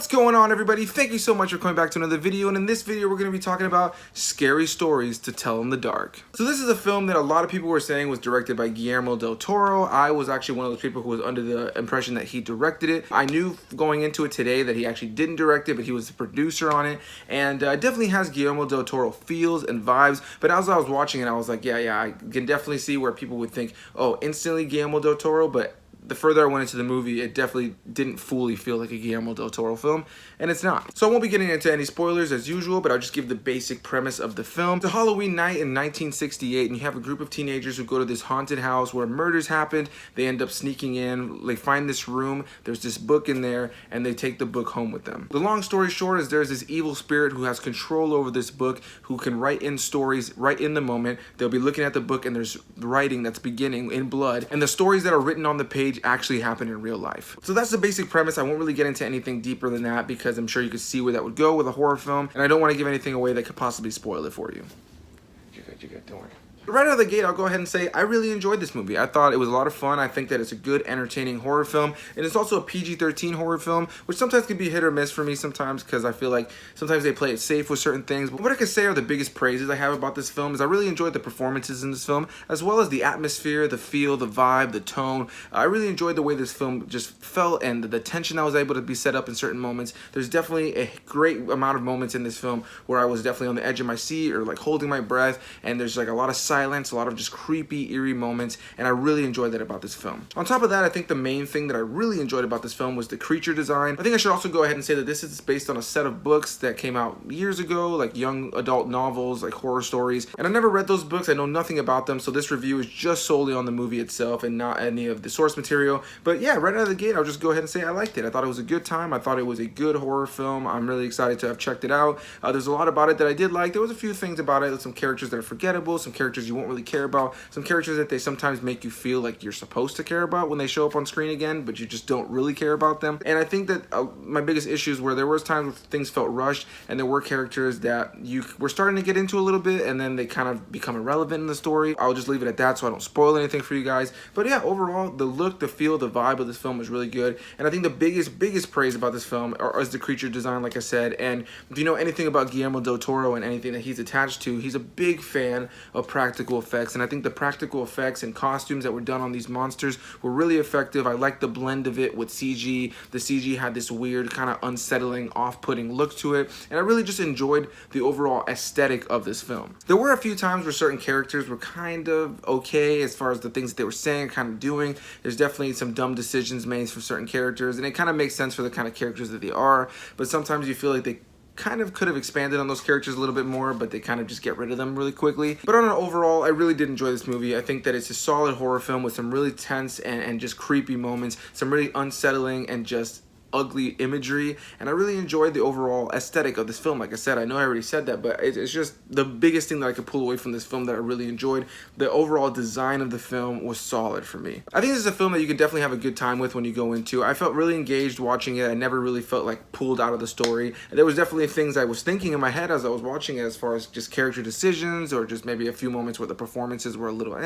What's going on, everybody? Thank you so much for coming back to another video, and in this video we're going to be talking about scary stories to tell in the dark. So this is a film that a lot of people were saying was directed by Guillermo del Toro. I was actually one of those people who was under the impression that he directed it. I knew going into it today that he actually didn't direct it, but he was the producer on it, and definitely has Guillermo del Toro feels and vibes. But as I was watching it, I was like, yeah, I can definitely see where people would think, oh, instantly Guillermo del Toro, but the further I went into the movie, it definitely didn't fully feel like a Guillermo del Toro film, and it's not. So I won't be getting into any spoilers as usual, but I'll just give the basic premise of the film. It's a Halloween night in 1968, and you have a group of teenagers who go to this haunted house where murders happened. They end up sneaking in, they find this room, there's this book in there, and they take the book home with them. The long story short is there's this evil spirit who has control over this book, who can write in stories right in the moment. They'll be looking at the book, and there's writing that's beginning in blood, and the stories that are written on the page actually happen in real life. So that's the basic premise. I won't really get into anything deeper than that because I'm sure you could see where that would go with a horror film, and I don't want to give anything away that could possibly spoil it for you. You're good, don't worry. Right out of the gate, I'll go ahead and say I really enjoyed this movie. I thought it was a lot of fun. I think that it's a good, entertaining horror film, and it's also a PG-13 horror film, which sometimes can be hit or miss for me sometimes because I feel like sometimes they play it safe with certain things. But what I can say are the biggest praises I have about this film is I really enjoyed the performances in this film, as well as the atmosphere, the feel, the vibe, the tone. I really enjoyed the way this film just felt and the tension that was able to be set up in certain moments. There's definitely a great amount of moments in this film where I was definitely on the edge of my seat or like holding my breath, and there's like a lot of silence, a lot of just creepy, eerie moments, and I really enjoyed that about this film. On top of that, I think the main thing that I really enjoyed about this film was the creature design. I think I should also go ahead and say that this is based on a set of books that came out years ago, like young adult novels, like horror stories, and I never read those books. I know nothing about them, so this review is just solely on the movie itself and not any of the source material. But yeah, right out of the gate, I'll just go ahead and say I liked it. I thought it was a good time. I thought it was a good horror film. I'm really excited to have checked it out. There's a lot about it that I did like. There was a few things about it, some characters that are forgettable, some characters you won't really care about, some characters that they sometimes make you feel like you're supposed to care about when they show up on screen again, but you just don't really care about them. And I think that my biggest issues were there was times where things felt rushed, and there were characters that you were starting to get into a little bit, and then they kind of become irrelevant in the story. I'll just leave it at that so I don't spoil anything for you guys. But yeah, overall, the look, the feel, the vibe of this film was really good. And I think the biggest praise about this film is the creature design, like I said. And if you know anything about Guillermo del Toro and anything that he's attached to, he's a big fan of practical effects. And I think the practical effects and costumes that were done on these monsters were really effective. I liked the blend of it with CG. The CG had this weird, kind of unsettling, off-putting look to it. And I really just enjoyed the overall aesthetic of this film. There were a few times where certain characters were kind of okay as far as the things that they were saying, kind of doing. There's definitely some dumb decisions made for certain characters, and it kind of makes sense for the kind of characters that they are, but sometimes you feel like they kind of could have expanded on those characters a little bit more, but they kind of just get rid of them really quickly. But on an overall, I really did enjoy this movie. I think that it's a solid horror film with some really tense and just creepy moments, some really unsettling and just ugly imagery, and I really enjoyed the overall aesthetic of this film. Like I said, I know I already said that, but it's just the biggest thing that I could pull away from this film that I really enjoyed. The overall design of the film was solid for me. I think this is a film that you can definitely have a good time with when you go into. I felt really engaged watching it. I never really felt like pulled out of the story. There was definitely things I was thinking in my head as I was watching it, as far as just character decisions or just maybe a few moments where the performances were a little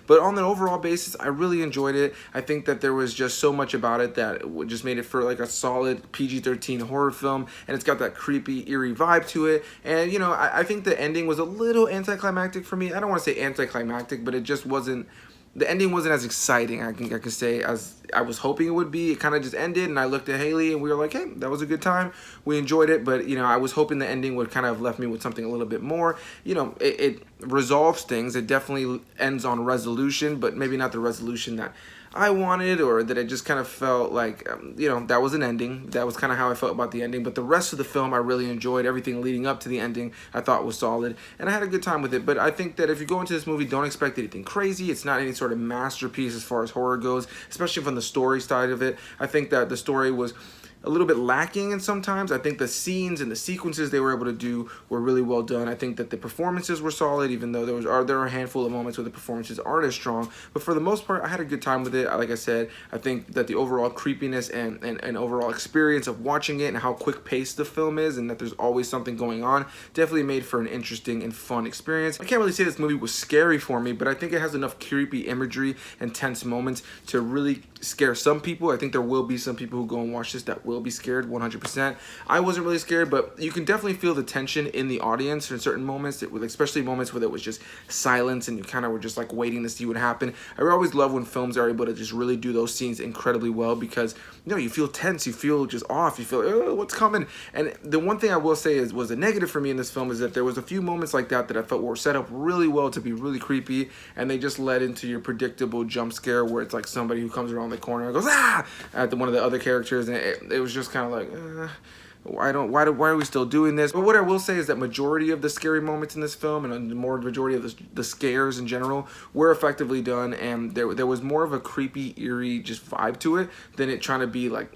but on an overall basis, I really enjoyed it. I think that there was just so much about it that just made it for like a solid PG-13 horror film, and it's got that creepy, eerie vibe to it. And you know, I think the ending was a little anticlimactic for me. I don't want to say anticlimactic, but it just wasn't, the ending wasn't as exciting, I think I can say, as I was hoping it would be. It kind of just ended, and I looked at Haley and we were like, hey, that was a good time. We enjoyed it, but you know, I was hoping the ending would kind of have left me with something a little bit more. You know, it resolves things. It definitely ends on resolution, but maybe not the resolution that I wanted, or that it just kind of felt like, you know, that was an ending. That was kind of how I felt about the ending. But the rest of the film, I really enjoyed. Everything leading up to the ending, I thought was solid, and I had a good time with it. But I think that if you go into this movie, don't expect anything crazy. It's not any sort of masterpiece as far as horror goes, especially from the story side of it. I think that the story was a little bit lacking in sometimes. I think the scenes and the sequences they were able to do were really well done. I think that the performances were solid, even though there are a handful of moments where the performances aren't as strong. But for the most part, I had a good time with it. Like I said, I think that the overall creepiness and overall experience of watching it and how quick-paced the film is, and that there's always something going on, definitely made for an interesting and fun experience. I can't really say this movie was scary for me, but I think it has enough creepy imagery and tense moments to really scare some people. I think there will be some people who go and watch this that will will be scared 100%. I wasn't really scared, but you can definitely feel the tension in the audience in certain moments, especially moments where there was just silence and you kind of were just like waiting to see what happened. I always love when films are able to just really do those scenes incredibly well, because you know, you feel tense, you feel just off, you feel, oh, what's coming? And the one thing I will say was a negative for me in this film is that there was a few moments like that I felt were set up really well to be really creepy, and they just led into your predictable jump scare where it's like somebody who comes around the corner and goes ah at one of the other characters, and it was just kind of like why are we still doing this? But what I will say is that majority of the scary moments in this film, and the majority of the scares in general, were effectively done, and there was more of a creepy, eerie just vibe to it than it trying to be like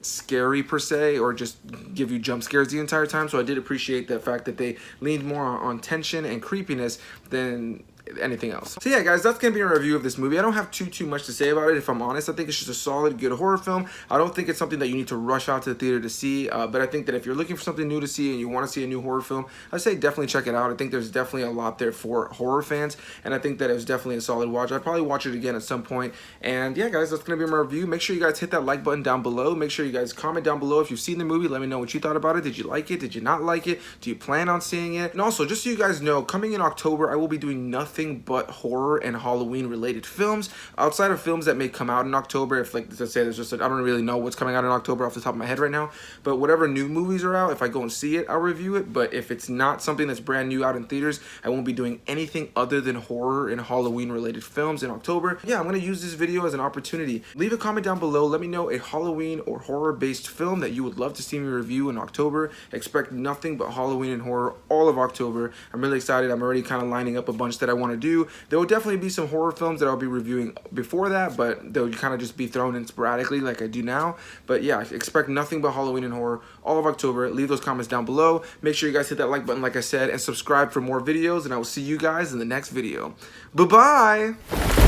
scary per se, or just give you jump scares the entire time. So I did appreciate the fact that they leaned more on tension and creepiness than anything else. So yeah, guys, that's gonna be a review of this movie. I don't have too much to say about it, if I'm honest. I think it's just a solid, good horror film. I don't think it's something that you need to rush out to the theater to see, but I think that if you're looking for something new to see and you want to see a new horror film, I say definitely check it out. I think there's definitely a lot there for horror fans, and I think that it was definitely a solid watch. I'd probably watch it again at some point. And yeah, guys, that's gonna be my review. Make sure you guys hit that like button down below. Make sure you guys comment down below if you've seen the movie. Let me know what you thought about it. Did you like it? Did you not like it? Do you plan on seeing it? And also, just so you guys know, coming in October, I will be doing nothing but horror and Halloween related films. Outside of films that may come out in October, if like, let's say there's just I don't really know what's coming out in October off the top of my head right now, but whatever new movies are out, if I go and see it, I'll review it. But if it's not something that's brand new out in theaters, I won't be doing anything other than horror and Halloween related films in October. Yeah, I'm gonna use this video as an opportunity. Leave a comment down below. Let me know a Halloween or horror based film that you would love to see me review in October. Expect nothing but Halloween and horror all of October. I'm really excited. I'm already kind of lining up a bunch that I want to do. There will definitely be some horror films that I'll be reviewing before that, but they'll kind of just be thrown in sporadically like I do now. But yeah, expect nothing but Halloween and horror all of October. Leave those comments down below. Make sure you guys hit that like button like I said, and subscribe for more videos, and I will see you guys in the next video. Bye-bye!